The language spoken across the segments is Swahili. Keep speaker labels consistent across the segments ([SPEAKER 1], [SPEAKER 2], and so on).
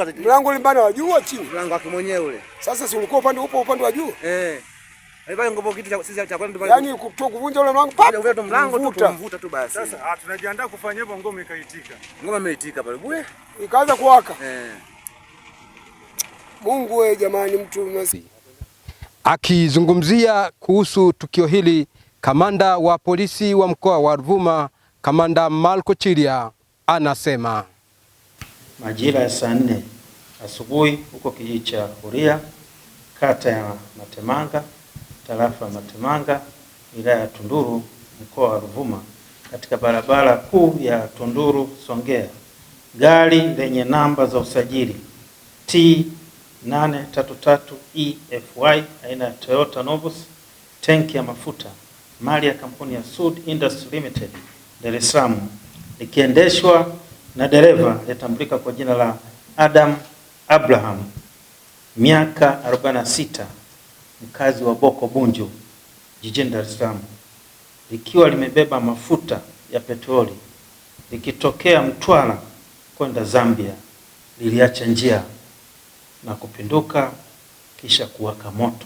[SPEAKER 1] huko.
[SPEAKER 2] Mlango ule mbana wa juu au chini?
[SPEAKER 1] Mlango wake mwenyewe ule.
[SPEAKER 2] Sasa si ulikuwa upande wa juu?
[SPEAKER 1] Alibaki ngopo kitu cha sisi cha kwenda.
[SPEAKER 2] Yaani kutoka kuvunja ule mlango pap.
[SPEAKER 1] Uveta mlango tu kumvuta tu basi.
[SPEAKER 3] Sasa tunajiandaa kufanya hivyo, ngoma ikaitika.
[SPEAKER 1] Ngoma imeitika pale. Bwe.
[SPEAKER 2] Ikaanza kuwaka. Mungu wewe jamani, mtu masi.
[SPEAKER 4] Akizungumzia kuhusu tukio hili, kamanda wa polisi wa mkoa wa Ruvuma, Kamanda Marco Chilia, anasema
[SPEAKER 5] majira ya saa 4 asubuhi huko kijiji cha Huria, kata ya Matemanga, tarafa ya Matemanga, wilaya ya Tunduru, mkoa wa Ruvuma, katika barabara kuu ya Tunduru Songea, gari lenye namba za usajili T833EFY aina ya Toyota Novus, tenki ya mafuta mali ya kampuni ya Sud Industry Limited Dar es Salaam, likiendeshwa na dereva aliyetambulika kwa jina la Adam Abraham, miaka 46, mkazi wa Boko Bunju, jijini Dar es Salaam, likiwa limebeba mafuta ya petroli likitokea Mtwara kwenda Zambia, liliacha njia na kupinduka kisha kuwaka moto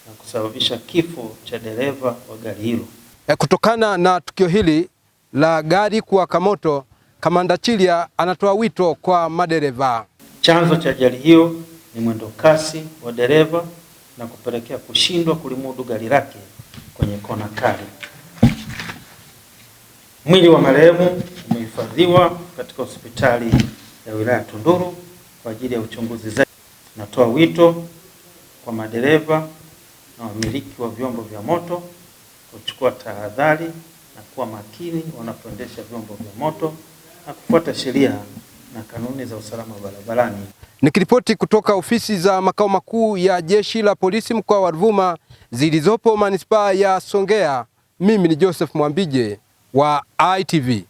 [SPEAKER 5] na kusababisha kifo cha dereva wa gari hilo.
[SPEAKER 4] Kutokana na tukio hili la gari kuwaka moto, Kamanda Chilia anatoa wito kwa madereva.
[SPEAKER 5] Chanzo cha ajali hiyo ni mwendo kasi wa dereva na kupelekea kushindwa kulimudu gari lake kwenye kona kali. Mwili wa marehemu umehifadhiwa katika hospitali ya wilaya Tunduru kwa ajili ya uchunguzi zaidi. Natoa wito kwa madereva na wamiliki wa vyombo vya moto kuchukua tahadhari na kuwa makini wanapoendesha vyombo vya moto na kufuata sheria na kanuni za usalama barabarani.
[SPEAKER 4] Nikiripoti kutoka ofisi za makao makuu ya Jeshi la Polisi mkoa wa Ruvuma zilizopo manispaa ya Songea, mimi ni Joseph Mwambije wa ITV.